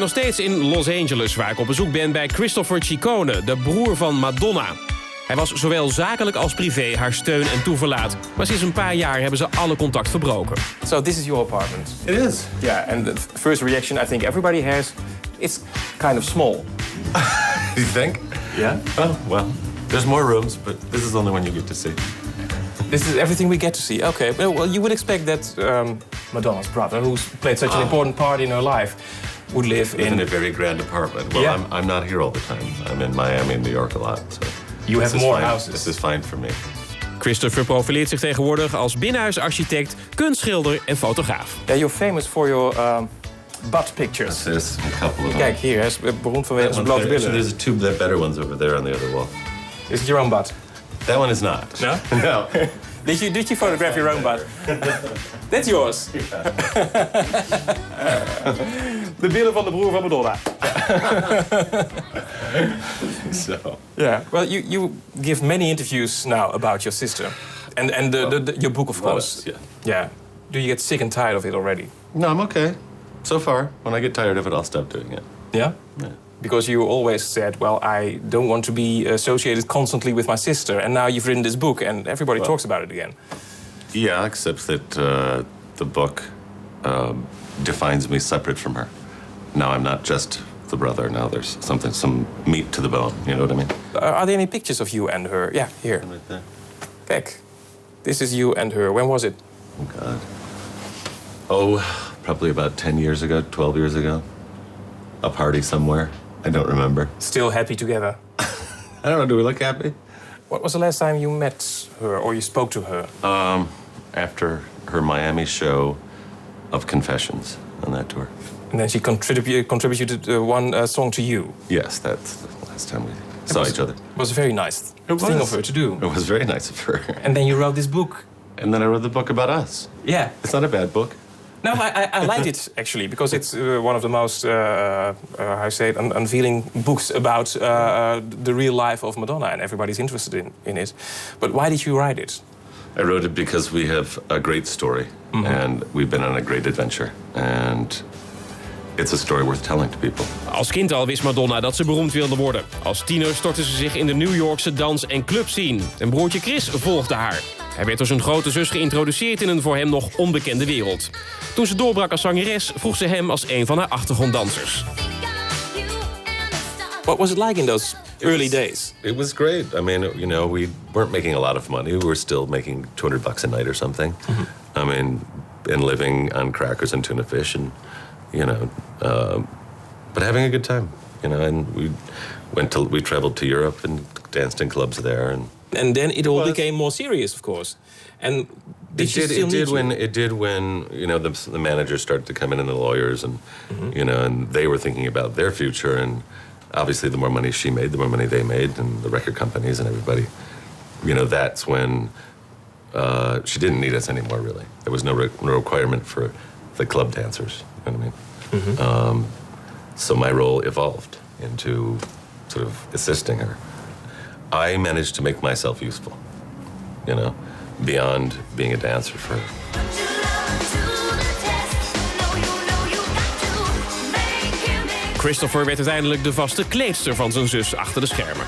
Nog steeds in Los Angeles, waar ik op bezoek ben bij Christopher Ciccone, de broer van Madonna. Hij was zowel zakelijk als privé haar steun en toeverlaat. Maar sinds een paar jaar hebben ze alle contact verbroken. So this is your apartment? It is. Yeah, and the first reaction I think everybody has, it's kind of small. You think? Yeah? Oh, well, there's more rooms, but this is the only one you get to see. This is everything we get to see. Okay, well, you would expect that Madonna's brother, who's played such an important part in her life, would live in a very grand apartment. Well, yeah. I'm not here all the time. I'm in Miami and New York a lot. So you have more houses. This is fine for me. Christopher profileert zich tegenwoordig als binnenhuisarchitect, kunstschilder en fotograaf. Yeah, you're famous for your butt pictures. There's a couple of them. Kijk, hier, hij is beroemd vanwege zijn blote billen. There's two better ones over there on the other wall. Is it your own butt? That one is not. No? No. Did you photograph your own butt? That's yours. De billen van de broer van Madonna. So. Yeah. Well, you give many interviews now about your sister, and your book, of course. Yeah. Yeah. Do you get sick and tired of it already? No, I'm okay. So far, when I get tired of it, I'll stop doing it. Yeah. Yeah. Because you always said, well, I don't want to be associated constantly with my sister, and now you've written this book, and everybody talks about it again. Yeah, except that the book defines me separate from her. Now I'm not just the brother. Now there's some meat to the bone. You know what I mean? Are there any pictures of you and her? Yeah, here. Right there. Kijk. This is you and her. When was it? Oh, God. Oh, probably about 10 years ago, 12 years ago. A party somewhere. I don't remember. Still happy together? I don't know. Do we look happy? What was the last time you met her or you spoke to her? After her Miami show of Confessions on that tour. And then she contributed one song to you. Yes, that's the last time we saw each other. It was a very nice thing of her to do. It was very nice of her. And then you wrote this book. And then I wrote the book about us. Yeah. It's not a bad book. No, I liked it, actually, because it's one of the most, how you say it, unveiling books about the real life of Madonna, and everybody's interested in it. But why did you write it? I wrote it because we have a great story, and we've been on a great adventure, and it's a story worth telling to people. Als kind al wist Madonna dat ze beroemd wilde worden. Als tiener stortte ze zich in de New Yorkse dans- en clubscene. En broertje Chris volgde haar. Hij werd door zijn grote zus geïntroduceerd in een voor hem nog onbekende wereld. Toen ze doorbrak als zangeres, vroeg ze hem als een van haar achtergronddansers. What was it like in those early days? It was great. I mean, you know, we weren't making a lot of money. We were still making $200 a night or something. I mean, and living on crackers and tuna fish, and you know, but having a good time. You know, and we traveled to Europe and danced in clubs there, And then it all became more serious, of course. And it did when you know the managers started to come in and the lawyers, and you know, and they were thinking about their future, and obviously the more money she made, the more money they made, and the record companies and everybody. You know, that's when she didn't need us anymore. Really, there was no requirement for the club dancers. You know what I mean? So my role evolved into sort of assisting her. I managed to make myself useful, you know, beyond being a dancer for her. Christopher werd uiteindelijk de vaste kleedster van zijn zus achter de schermen.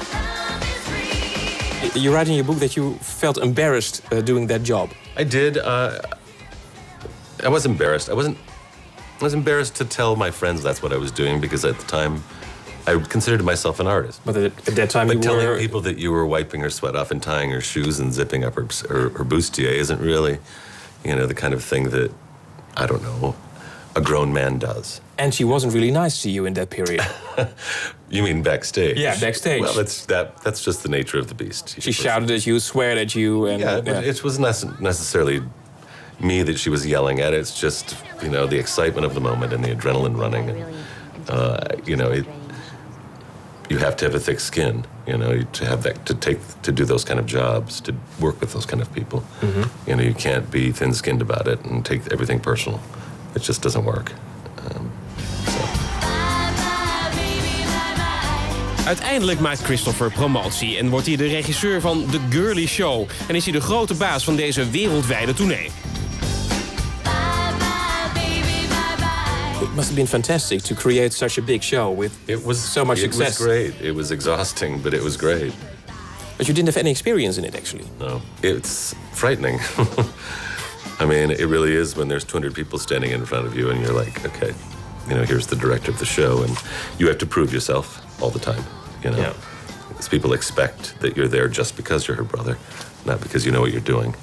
You write in your book that you felt embarrassed doing that job. I did. I was embarrassed. I was embarrassed to tell my friends that's what I was doing, because at the time I considered myself an artist. But at that time But telling people that you were wiping her sweat off and tying her shoes and zipping up her bustier isn't really, you know, the kind of thing that, I don't know, a grown man does. And she wasn't really nice to you in that period. You mean backstage? Yeah, backstage. Well, that's just the nature of the beast. She shouted at you, swore at you, and it wasn't necessarily me that she was yelling at. It's just, you know, the excitement of the moment and the adrenaline running, and you know, you have to have a thick skin, you know, to have that, to do those kind of jobs, to work with those kind of people. You know, you can't be thin-skinned about it and take everything personal. It just doesn't work. Uiteindelijk maakt Christopher promotie en wordt hij de regisseur van The Girly Show. En is hij de grote baas van deze wereldwijde tournee. must have been fantastic to create such a big show with so much success. It was great. It was exhausting, but it was great. But you didn't have any experience in it, actually. No, it's frightening. I mean, it really is when there's 200 people standing in front of you and you're like, okay, here's the director of the show, and you have to prove yourself all the time, Yeah. Because people expect that you're there just because you're her brother, not because you know what you're doing.